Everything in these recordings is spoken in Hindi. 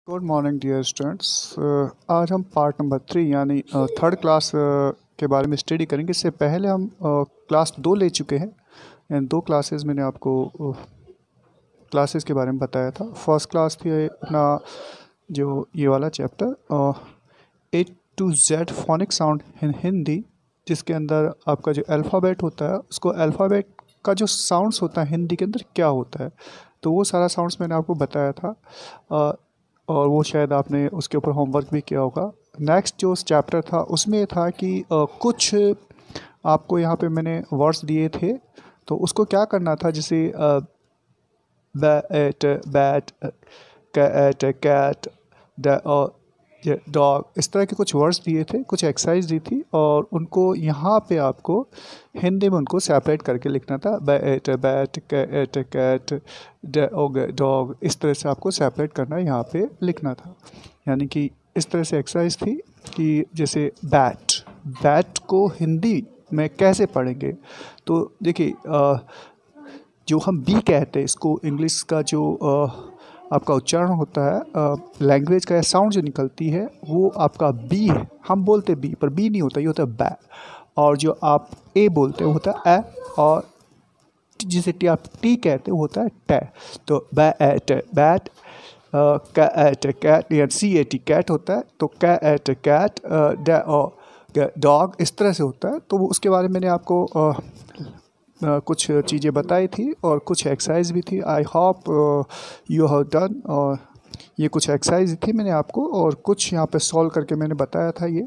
Good morning dear students. आज हम पार्ट नंबर 3 यानी थर्ड क्लास के बारे में स्टडी करेंगे। इससे पहले हम क्लास 2 ले चुके हैं। इन 2 क्लासेस मैंने आपको क्लासेस के बारे में बताया था। फर्स्ट क्लास थी अपना जो ये वाला chapter A to Z phonic sound in Hindi, जिसके अंदर आपका जो अल्फ़ाबेट होता है उसको अल्फ़ाबेट का जो साउंड्स होता है हिंदी के अंदर क्या होता है, तो वो सारा साउंड्स मैंने आपको बताया था। और वो शायद आपने उसके ऊपर होमवर्क भी किया होगा। नेक्स्ट जो चैप्टर था उसमें ये था कि कुछ आपको यहाँ पे मैंने वर्ड्स दिए थे, तो उसको क्या करना था, जैसे बैट, कैट, कैट, डॉग, इस तरह के कुछ वर्ड्स दिए थे, कुछ एक्सरसाइज दी थी और उनको यहाँ पे आपको हिंदी में उनको सेपरेट करके लिखना था। बैट, कैट, कैट, डॉग, इस तरह से आपको सेपरेट करना, यहाँ पे लिखना था। यानी कि इस तरह से एक्सरसाइज थी कि जैसे बैट को हिंदी में कैसे पढ़ेंगे। तो देखिए, जो हम बी कहते हैं, इसको इंग्लिश का जो आपका उच्चारण होता है, लैंग्वेज का साउंड जो निकलती है वो आपका बी है। हम बोलते बी, पर बी नहीं होता, ये होता है बै। और जो आप ए बोलते हैं वो होता है ए, और जिसे आप टी कहते हैं वो होता है टे। तो बैट, बैट, कैट, कैट या CAT कैट होता है, तो कैट, कैट, डॉग, इस तरह से होता है। तो वो उसके बारे में मैंने आपको कुछ चीज़ें बताई थी और कुछ एक्सरसाइज भी थी। I hope you have done. और ये कुछ एक्सरसाइज थी मैंने आपको, और कुछ यहाँ पे सॉल्व करके मैंने बताया था ये,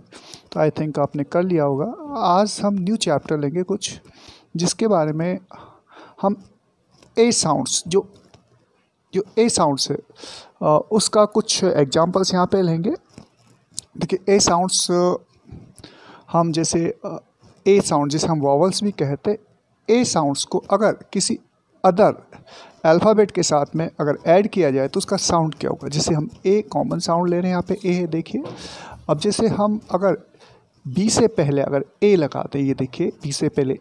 तो आई थिंक आपने कर लिया होगा। आज हम न्यू चैप्टर लेंगे कुछ, जिसके बारे में हम ए साउंड्स, जो ए साउंड्स है उसका कुछ एग्जांपल्स यहाँ पे लेंगे। देखिए, ए साउंड्स हम जैसे ए साउंड, जैसे हम वॉवल्स भी कहते हैं, ए साउंड्स को अगर किसी अदर अल्फ़ाबेट के साथ में अगर ऐड किया जाए तो उसका साउंड क्या होगा। जैसे हम ए कॉमन साउंड ले रहे हैं, यहाँ पे ए है, देखिए। अब जैसे हम अगर बी से पहले अगर ए लगाते हैं, ये देखिए बी से पहले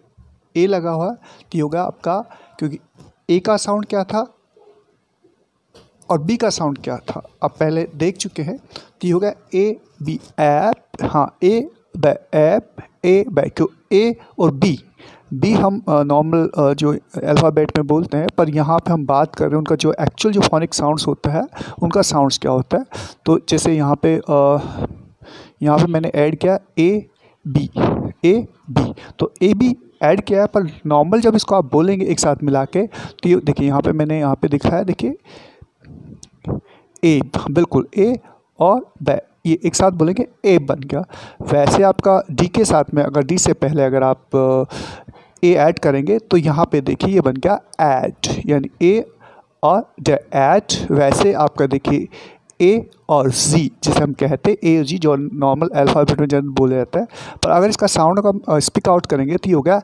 ए लगा हुआ, तो ये होगा आपका, क्योंकि ए का साउंड क्या था और बी का साउंड क्या था आप पहले देख चुके हैं, तो ये होगा ए बी ऐप। हाँ, ए ब ऐप, ए ब, क्यों ए और बी हम नॉर्मल जो अल्फ़ाबेट में बोलते हैं, पर यहाँ पे हम बात कर रहे हैं उनका जो एक्चुअल जो फोनिक साउंड्स होता है उनका साउंड्स क्या होता है। तो जैसे यहाँ पे मैंने ऐड किया ए बी, तो ए बी ऐड किया है, पर नॉर्मल जब इसको आप बोलेंगे एक साथ मिला के, तो ये देखिए यहाँ पे मैंने यहाँ पे दिखाया, देखिए ए, बिल्कुल ए और ब, ये एक साथ बोलेंगे ए बन गया। वैसे आपका डी के साथ में अगर डी से पहले अगर आप ए ऐड करेंगे तो यहाँ पे देखिए ये बन गया ऐड, यानी ए और ड ऐड। वैसे आपका देखिए ए और जी, जिसे हम कहते हैं ए और जी, जो नॉर्मल अल्फ़ाबेट में जब बोला जाता है, पर अगर इसका साउंड हम स्पीक आउट करेंगे तो ये हो गया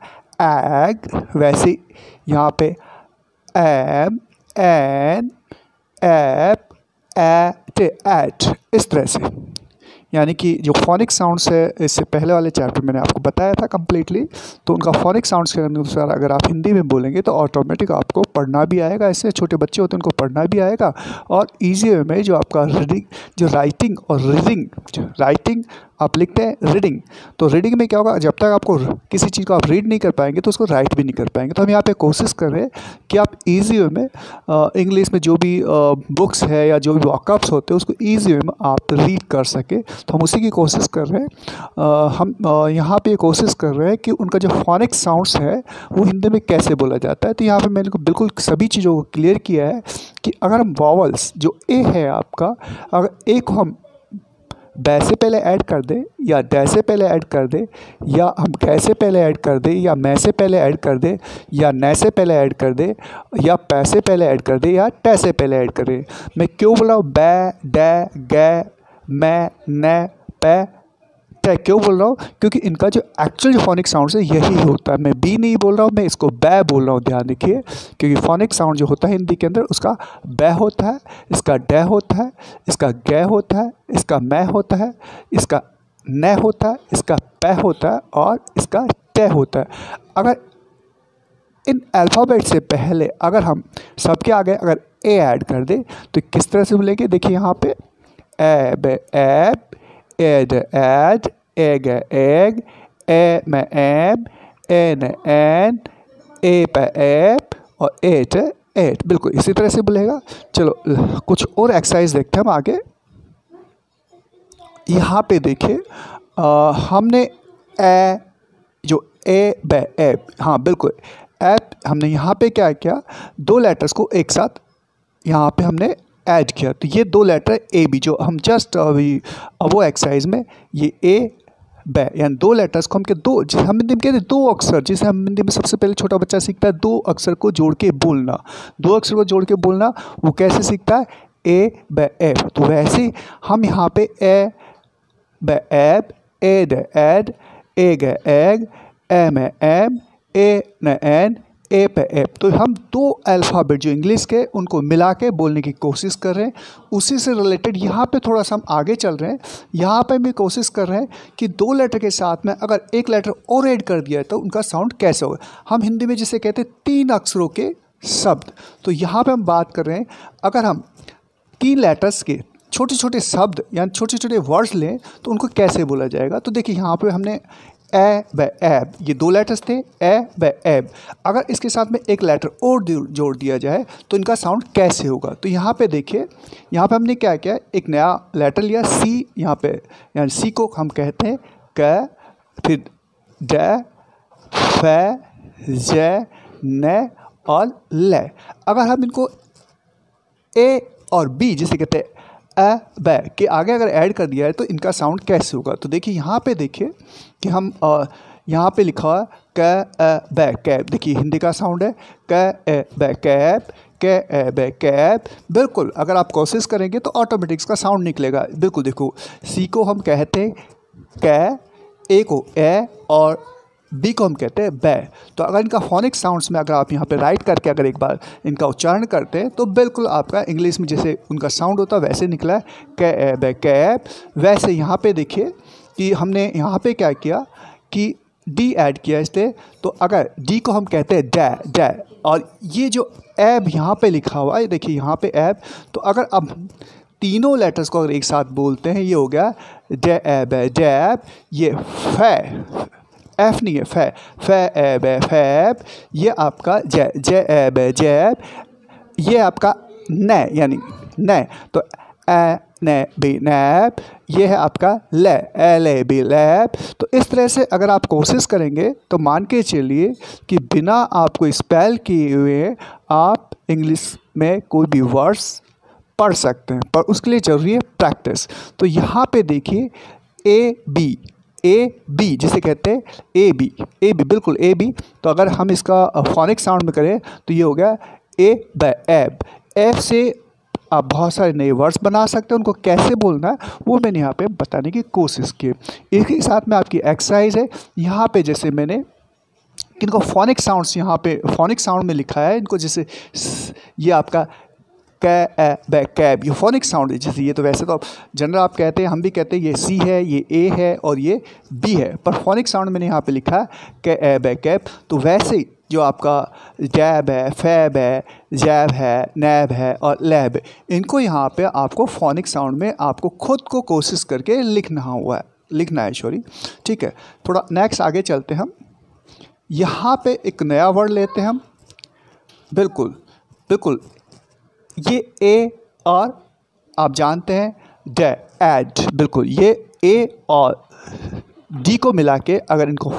एग। वैसे यहाँ पे एम, एन, ऐप, एट, इस तरह से। यानी कि जो फोनिक साउंड्स है, इससे पहले वाले चैप्टर मैंने आपको बताया था कम्प्लीटली, तो उनका फोनिक साउंड्स के अनुसार अगर आप हिंदी में बोलेंगे तो ऑटोमेटिक आपको पढ़ना भी आएगा। ऐसे छोटे बच्चे होते हैं उनको पढ़ना भी आएगा, और ईजी वे में जो आपका रीडिंग, जो राइटिंग और रीडिंग, राइटिंग आप लिखते हैं, रीडिंग, तो रीडिंग में क्या होगा, जब तक आपको किसी चीज़ को आप रीड नहीं कर पाएंगे तो उसको राइट भी नहीं कर पाएंगे। तो हम यहाँ पे कोशिश कर रहे हैं कि आप इजी वे में इंग्लिश में जो भी बुक्स है या जो भी वॉकअप्स होते हैं उसको इजी वे में आप रीड कर सके, तो हम उसी की कोशिश कर रहे हैं। हम यहाँ पे कोशिश कर रहे हैं कि उनका जो फोनिक साउंड्स है वो हिंदी में कैसे बोला जाता है। तो यहाँ पे मैंने को बिल्कुल सभी चीज़ों को क्लियर किया है कि अगर हम वॉवल्स, जो ए है आपका, अगर ए को हम बै से पहले ऐड कर दें, या डै से पहले ऐड कर दें, या हम कै से पहले ऐड कर दें, या मै से पहले ऐड कर दें, या नै से पहले ऐड कर दें, या पै से पहले ऐड कर दें, या टै से पहले ऐड करें। मैं क्यों बोल रहा हूँ बै, डै, गै, मै, नै, पै, टै, क्यों बोल रहा हूँ, क्योंकि इनका जो एक्चुअल जो फोनिक साउंड है यही होता है। मैं बी नहीं बोल रहा हूँ, मैं इसको बै बोल रहा हूँ, ध्यान रखिए, क्योंकि फोनिक साउंड जो होता है हिंदी के अंदर उसका बै होता है, इसका डै होता है, इसका गै होता है, इसका मै होता है, इसका नै होता है, इसका पै होता है, और इसका टै होता है। अगर इन अल्फ़ाबेट से पहले अगर हम सबके आगे अगर ए ऐड कर दें तो किस तरह से बोलेंगे, देखिए यहाँ पे ab ab, add add, egg egg, M em, en en, ep ep और एट एट। बिल्कुल इसी तरह से बोलेगा। चलो कुछ और एक्सरसाइज देखते हैं हम आगे। यहाँ पे देखिए हमने ए जो ए ब एप, हाँ बिल्कुल ऐप, हमने यहाँ पे क्या किया, दो लेटर्स को एक साथ यहाँ पे हमने ऐड किया। तो ये दो लेटर ए बी जो हम जस्ट अभी वो एक्सरसाइज में ये ए ब यानी दो लेटर्स को हम के दो, जिसे हम हिंदी में कहते हैं दो अक्षर, जिसे हम हिंदी में सबसे पहले छोटा बच्चा सीखता है दो अक्षर को जोड़ के बोलना। दो अक्षर को जोड़ के बोलना वो कैसे सीखता है, ए ब एफ। तो वैसे हम यहाँ पे a b ab, add add, egg egg, M am, a n an, ए पे एप। तो हम दो अल्फ़ाबेट जो इंग्लिश के उनको मिला के बोलने की कोशिश कर रहे हैं। उसी से रिलेटेड यहाँ पे थोड़ा सा हम आगे चल रहे हैं। यहाँ पे भी कोशिश कर रहे हैं कि दो लेटर के साथ में अगर एक लेटर और ऐड कर दिया है तो उनका साउंड कैसे होगा। हम हिंदी में जिसे कहते हैं तीन अक्षरों के शब्द। तो यहाँ पर हम बात कर रहे हैं अगर हम तीन लेटर्स के छोटे छोटे शब्द यानी छोटे छोटे वर्ड्स लें तो उनको कैसे बोला जाएगा। तो देखिए यहाँ पे हमने ए ब एब, ये दो लेटर्स थे ए ब एब। अगर इसके साथ में एक लेटर और जोड़ दिया जाए तो इनका साउंड कैसे होगा। तो यहाँ पे देखिए, यहाँ पे हमने क्या किया, एक नया लेटर लिया सी। यहाँ पे यानी सी को हम कहते हैं क, फिर ड, फ, ज, न और ल। अगर हम इनको ए और बी जिसे कहते हैं अ ब के आगे अगर ऐड कर दिया है तो इनका साउंड कैसे होगा। तो देखिए यहाँ पे देखिए कि हम यहाँ पे लिखा है क अ ब कैब। देखिए हिंदी का साउंड है क अ ब कैब, क अ ब कैब। बिल्कुल अगर आप कोशिश करेंगे तो ऑटोमेटिक इसका साउंड निकलेगा। बिल्कुल देखो, सी को हम कहते हैं क, ए को ए और बी को हम कहते हैं ब। तो अगर इनका फोनिक साउंड्स में अगर आप यहाँ पे राइट करके अगर एक बार इनका उच्चारण करते हैं तो बिल्कुल आपका इंग्लिश में जैसे उनका साउंड होता है वैसे निकला है क ब कैब। वैसे यहाँ पे देखिए कि हमने यहाँ पे क्या किया कि डी ऐड किया इससे। तो अगर डी को हम कहते हैं डै डै, और ये जो एब यहाँ पे लिखा हुआ है देखिए यहाँ पे एब। तो अगर अब तीनों लेटर्स को अगर एक साथ बोलते हैं ये हो गया डै एब डैब। ये फ, एफ नहीं है, फ एब फैब। ये आपका ज एब जैब। ये आपका न यानी न, तो ए न बी नैब। ये है आपका ल, एल ए बी लैब। तो इस तरह से अगर आप कोशिश करेंगे तो मान के चलिए कि बिना आपको स्पेल किए हुए आप इंग्लिश में कोई भी वर्ड्स पढ़ सकते हैं, पर उसके लिए ज़रूरी है प्रैक्टिस। तो यहाँ पे देखिए ए बी जिसे कहते हैं ए बी बिल्कुल ए बी। तो अगर हम इसका फोनिक साउंड में करें तो ये हो गया ए ब एब। एफ से आप बहुत सारे नए वर्ड्स बना सकते हैं, उनको कैसे बोलना है वो मैंने यहाँ पे बताने की कोशिश की। इसके साथ में आपकी एक्सरसाइज है, यहाँ पे जैसे मैंने इनको फोनिक साउंड्स यहाँ पे फोनिक साउंड में लिखा है। इनको जैसे ये आपका कैब, ये फोनिक साउंड है। जैसे ये तो वैसे तो जनरल आप कहते हैं, हम भी कहते हैं ये सी है, ये ए है और ये बी है, पर फोनिक साउंड मैंने यहाँ पे लिखा है कैब। तो वैसे जो आपका जैब है, फैब है, जैब है, नैब है और लैब, इनको यहाँ पे आपको फोनिक साउंड में आपको खुद को कोशिश करके लिखना है सॉरी। ठीक है, थोड़ा नेक्स्ट आगे चलते हैं हम। यहाँ पे एक नया वर्ड लेते हैं हम। बिल्कुल ये ए और आप जानते हैं ड एड। बिल्कुल ये ए और डी को मिला के अगर इनको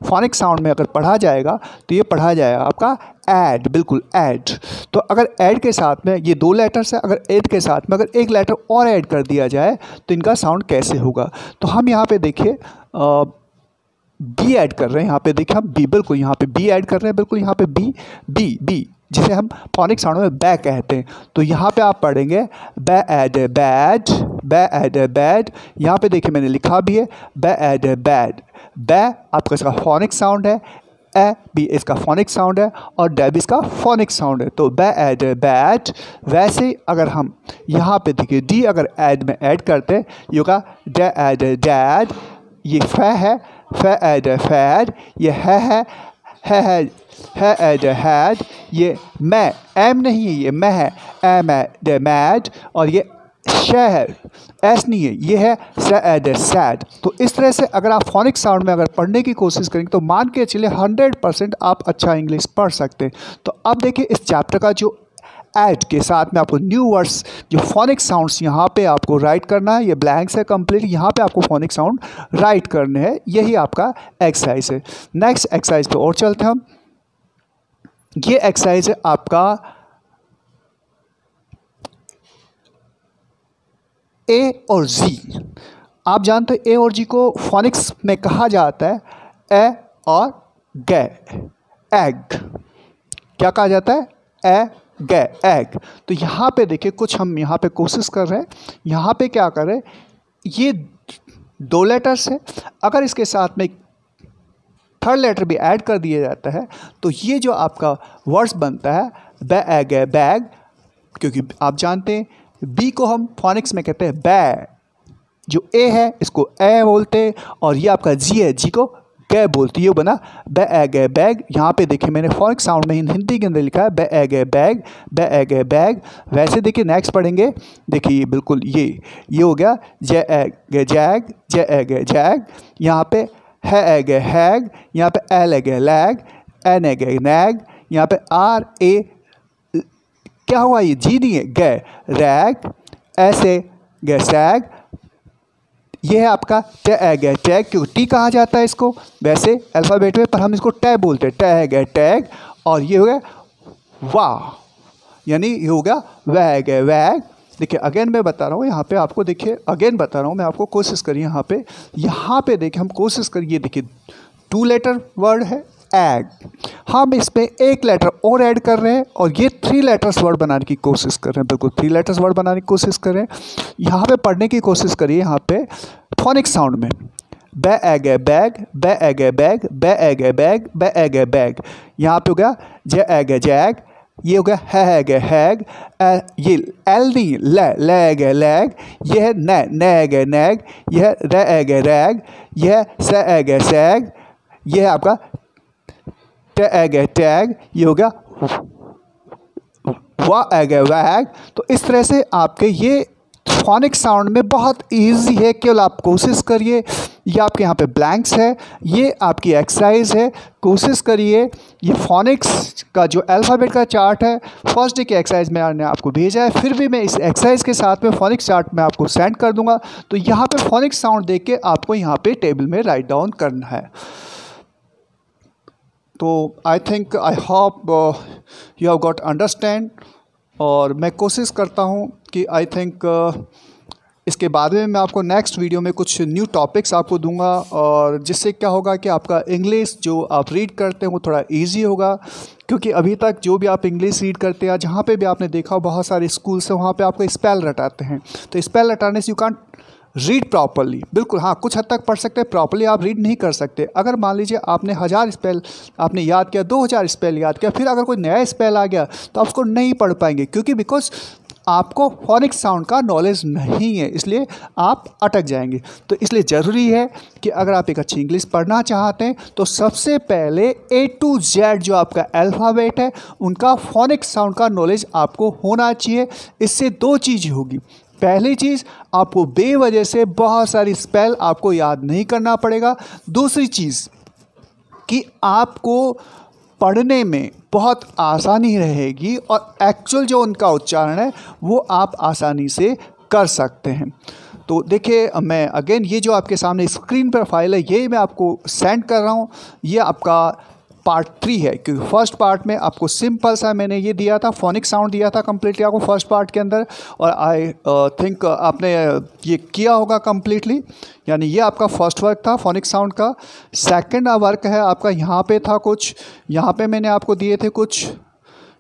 फोनिक साउंड में अगर पढ़ा जाएगा तो ये पढ़ा जाएगा आपका ऐड। बिल्कुल ऐड। तो अगर ऐड के साथ में ये दो लेटर्स है, अगर ऐड के साथ में अगर एक लेटर और ऐड कर दिया जाए तो इनका साउंड कैसे होगा। तो हम यहाँ पे देखिए बी ऐड कर रहे हैं। यहाँ पे देखिए हम बी, बिल्कुल यहाँ पे बी ऐड कर रहे हैं। बिल्कुल यहाँ पे बी जिसे हम फोनिक साउंड में बै कहते हैं। तो यहाँ पे आप पढ़ेंगे बै एड बैड, बै एड बैड। यहाँ पे देखिए मैंने लिखा भी है बै एड बैड। बै आपका इसका फोनिक साउंड है, ए बी इसका फोनिक साउंड है और डैब इसका फोनिक साउंड है। तो बै एड बैड। वैसे अगर हम यहाँ पे देखिए डी अगर ऐड में ऐड करते हैं ये होगा डै एड डैड। ये फ है, फ एड फैड। ये है एड हैड। ये मैं, एम नहीं है, ये मैं है, एम एड मैड। और ये शहर, एस नहीं है, ये है सैड। तो इस तरह से अगर आप फोनिक साउंड में अगर पढ़ने की कोशिश करेंगे तो मान के चलिए 100% आप अच्छा इंग्लिश पढ़ सकते हैं। तो अब देखिए इस चैप्टर का जो ऐड के साथ में आपको न्यू वर्ड्स जो फोनिक साउंड्स यहाँ पे आपको राइट करना है, ये ब्लैंक्स है कंप्लीट, यहाँ पे आपको फोनिक साउंड राइट करने हैं, यही आपका एक्सरसाइज है। नेक्स्ट एक्सरसाइज पे और चलते हैं हम। ये एक्सरसाइज है आपका ए और जी। आप जानते हैं ए और जी को फोनिक्स में कहा जाता है ए और गे, एग। क्या कहा जाता है? ए गे, एग। तो यहाँ पे देखिए कुछ हम यहाँ पे कोशिश कर रहे हैं, यहाँ पे क्या कर रहे हैं, ये 2 लेटर्स है, अगर इसके साथ में 3rd लेटर भी ऐड कर दिया जाता है तो ये जो आपका वर्ड्स बनता है बैग है, बैग, क्योंकि आप जानते हैं बी को हम फोनिक्स में कहते हैं बै, जो ए है इसको ए बोलते हैं, और ये आपका जी है, जी को गे बोलती है, ये बना बैग है, बैग। यहाँ पे देखिए मैंने फोनिक साउंड में हिंदी के अंदर लिखा है बैग है, बैग, बैग है, बैग। वैसे देखिए नेक्स्ट पढ़ेंगे, देखिए बिल्कुल ये हो गया जैग, जैग, जैग, जैग। यहाँ पे हैग है, हैग। यहाँ पे एलग है, लैग, एनग है, नैग। यहाँ पे आर ए, क्या हुआ, ये जी नहीं है, गे, रैग, ऐसे गे, सैग। ये है आपका टैग है, टैग, क्योंकि टी कहा जाता है इसको वैसे अल्फ़ाबेट में, पर हम इसको टैग बोलते हैं, टैग है, टैग। और ये हो गया वाह, यानी ये हो गया वैग है, वैग। देखिए अगेन मैं बता रहा हूँ यहाँ पे आपको, देखिए अगेन बता रहा हूँ मैं आपको, कोशिश करिए यहाँ पे देखिए हम कोशिश करिए, देखिए 2 लेटर वर्ड है एग, हम इसमें 1 लेटर और ऐड कर रहे हैं और ये 3 लेटर्स वर्ड बनाने की कोशिश कर रहे हैं, बिल्कुल 3 लेटर्स वर्ड बनाने की कोशिश कर रहे हैं। यहाँ पे पढ़ने की कोशिश करिए, यहाँ पे फोनिक साउंड में बैग है, बैग, बैग है, बैग, बैग है, बैग, बैग है, बैग। यहाँ पे हो गया जैग है, जैग। ये हो गया हैग है, हैग। ये एल नहीं, लैग है, लैग। यह है नैग है, नैग। यह है रैग है, रैग। यह है सैग है, सैग। यह है आपका टैग है, टैग। ये हो गया वैग है, वैग। तो इस तरह से आपके ये फोनिक साउंड में बहुत इजी है, केवल आप कोशिश करिए। ये आपके यहाँ पे ब्लैंक्स है, ये आपकी एक्सरसाइज है, कोशिश करिए। ये फोनिक्स का जो अल्फ़ाबेट का चार्ट है फर्स्ट डे की एक्सरसाइज में मैंने आपको भेजा है, फिर भी मैं इस एक्सरसाइज के साथ में फोनिक्स चार्ट में आपको सेंड कर दूंगा। तो यहाँ पे फोनिक्स साउंड देख के आपको यहाँ पे टेबल में राइट डाउन करना है। तो I think, I hope you have got understand. और मैं कोशिश करता हूँ कि आई थिंक इसके बाद में मैं आपको नेक्स्ट वीडियो में कुछ न्यू टॉपिक्स आपको दूंगा, और जिससे क्या होगा कि आपका इंग्लिश जो आप रीड करते हैं वो थोड़ा इजी होगा। क्योंकि अभी तक जो भी आप इंग्लिश रीड करते हैं, जहाँ पे भी आपने देखा बहुत सारे स्कूल से वहाँ पे आपको स्पेल रटाते हैं, तो स्पेल रटाने से यू कांट रीड प्रॉपरली। बिल्कुल हाँ, कुछ हद तक पढ़ सकते हैं, प्रॉपरली आप रीड नहीं कर सकते। अगर मान लीजिए आपने 1000 स्पेल आपने याद किया, 2000 स्पेल याद किया, फिर अगर कोई नया स्पेल आ गया तो आप उसको नहीं पढ़ पाएंगे, क्योंकि बिकॉज आपको फोनिक साउंड का नॉलेज नहीं है, इसलिए आप अटक जाएंगे। तो इसलिए ज़रूरी है कि अगर आप एक अच्छी इंग्लिश पढ़ना चाहते हैं तो सबसे पहले A to Z जो आपका अल्फ़ाबेट है उनका फोनिक साउंड का नॉलेज आपको होना चाहिए। इससे 2 चीज़ होगी। पहली चीज़, आपको बेवजह से बहुत सारी स्पेल आपको याद नहीं करना पड़ेगा। दूसरी चीज़ कि आपको पढ़ने में बहुत आसानी रहेगी और एक्चुअल जो उनका उच्चारण है वो आप आसानी से कर सकते हैं। तो देखिए मैं अगेन ये जो आपके सामने स्क्रीन पर फाइल है ये मैं आपको सेंड कर रहा हूँ। ये आपका पार्ट 3 है, क्योंकि फर्स्ट पार्ट में आपको सिंपल सा मैंने ये दिया था, फोनिक साउंड दिया था कम्प्लीटली आपको फर्स्ट पार्ट के अंदर, और आई थिंक आपने ये किया होगा कम्प्लीटली। यानी ये आपका फर्स्ट वर्क था फोनिक साउंड का। सेकंड वर्क है आपका, यहाँ पे था कुछ, यहाँ पे मैंने आपको दिए थे कुछ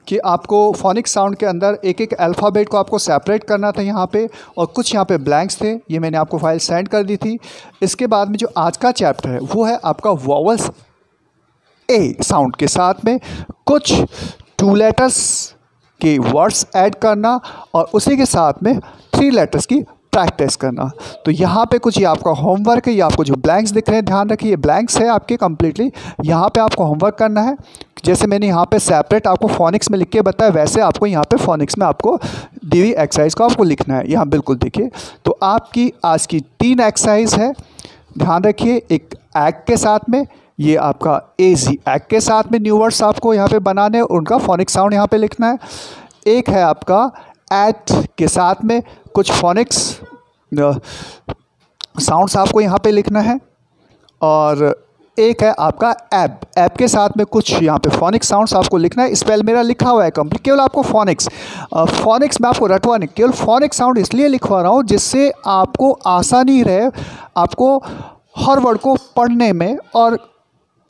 कि आपको फोनिक साउंड के अंदर एक एक अल्फ़ाबेट को आपको सेपरेट करना था यहाँ पे, और कुछ यहाँ पे ब्लैंक्स थे, ये मैंने आपको फाइल सेंड कर दी थी। इसके बाद में जो आज का चैप्टर है वो है आपका वॉवल्स ए साउंड के साथ में कुछ 2 लेटर्स के वर्ड्स ऐड करना और उसी के साथ में 3 लेटर्स की प्रैक्टिस करना। तो यहाँ पे कुछ ये आपका होमवर्क है, ये आपको जो ब्लैंक्स दिख रहे हैं ध्यान रखिए, ये ब्लैंक्स है आपके कम्प्लीटली। यहाँ पे आपको होमवर्क करना है, जैसे मैंने यहाँ पे सेपरेट आपको फोनिक्स में लिख के बताया, वैसे आपको यहाँ पे फोनिक्स में आपको दी हुई एक्सरसाइज को आपको लिखना है। यहाँ बिल्कुल देखिए, तो आपकी आज की 3 एक्सरसाइज है, ध्यान रखिए। एक एग के साथ में, ये आपका एजी एग के साथ में न्यू वर्ड्स आपको यहाँ पे बनाने हैं, उनका फोनिक साउंड यहाँ पे लिखना है। एक है आपका एट के साथ में कुछ फोनिक्स साउंड्स आपको यहाँ पे लिखना है, और एक है आपका ऐप के साथ में कुछ यहाँ पे फोनिक्स साउंड्स आपको लिखना है। स्पेल मेरा लिखा हुआ है कंप्लीट, केवल आपको फोनिक्स में आपको रटवा नहीं, केवल फोनिक्स साउंड इसलिए लिखवा रहा हूँ जिससे आपको आसानी रहे, आपको हर वर्ड को पढ़ने में, और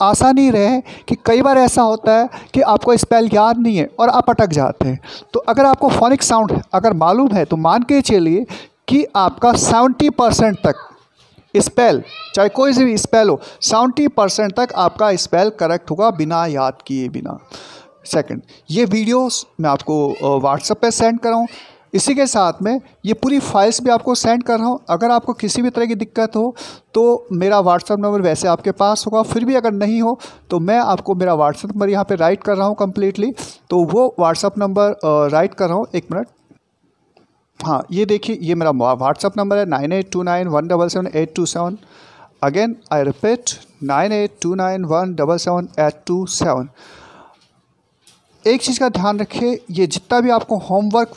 आसानी रहे कि कई बार ऐसा होता है कि आपको स्पेल याद नहीं है और आप अटक जाते हैं। तो अगर आपको फोनिक्स साउंड अगर मालूम है तो मान के चलिए कि आपका 70% तक स्पेल, चाहे कोई से भी स्पेल हो, 70% तक आपका स्पेल करेक्ट होगा बिना याद किए बिना। सेकंड, ये वीडियोस मैं आपको व्हाट्सएप पे सेंड कर रहा हूँ, इसी के साथ में ये पूरी फाइल्स भी आपको सेंड कर रहा हूँ। अगर आपको किसी भी तरह की दिक्कत हो तो मेरा व्हाट्सएप नंबर वैसे आपके पास होगा, फिर भी अगर नहीं हो तो मैं आपको मेरा व्हाट्सएप नंबर यहाँ पे राइट कर रहा हूँ कम्प्लीटली, तो वो व्हाट्सएप नंबर राइट कर रहा हूँ। एक मिनट, हाँ ये देखिए, ये मेरा व्हाट्सएप नंबर है 9829177827। Again I repeat 9829177827। एक चीज़ का ध्यान रखिए, ये जितना भी आपको होमवर्क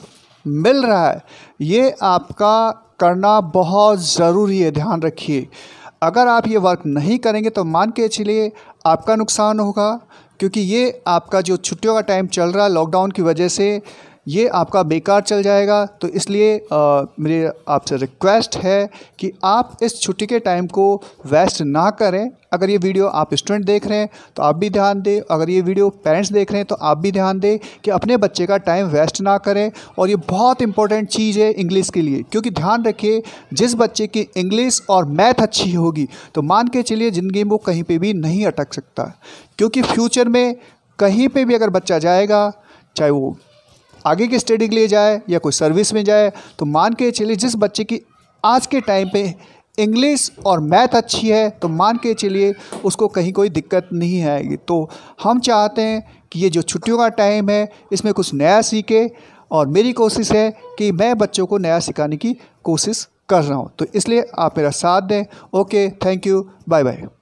मिल रहा है ये आपका करना बहुत ज़रूरी है, ध्यान रखिए। अगर आप ये वर्क नहीं करेंगे तो मान के चलिए आपका नुकसान होगा, क्योंकि ये आपका जो छुट्टियों का टाइम चल रहा है लॉकडाउन की वजह से, ये आपका बेकार चल जाएगा। तो इसलिए मेरे आपसे रिक्वेस्ट है कि आप इस छुट्टी के टाइम को वेस्ट ना करें। अगर ये वीडियो आप स्टूडेंट देख रहे हैं तो आप भी ध्यान दें, अगर ये वीडियो पेरेंट्स देख रहे हैं तो आप भी ध्यान दें कि अपने बच्चे का टाइम वेस्ट ना करें। और ये बहुत इंपॉर्टेंट चीज़ है इंग्लिश के लिए, क्योंकि ध्यान रखिए जिस बच्चे की इंग्लिश और मैथ अच्छी होगी तो मान के चलिए ज़िंदगी में वो कहीं पर भी नहीं अटक सकता, क्योंकि फ्यूचर में कहीं पर भी अगर बच्चा जाएगा, चाहे वो आगे की स्टडी के लिए जाए या कोई सर्विस में जाए, तो मान के चलिए जिस बच्चे की आज के टाइम पे इंग्लिश और मैथ अच्छी है तो मान के चलिए उसको कहीं कोई दिक्कत नहीं आएगी। तो हम चाहते हैं कि ये जो छुट्टियों का टाइम है इसमें कुछ नया सीखे, और मेरी कोशिश है कि मैं बच्चों को नया सिखाने की कोशिश कर रहा हूँ। तो इसलिए आप मेरा साथ दें। Okay, thank you, bye bye.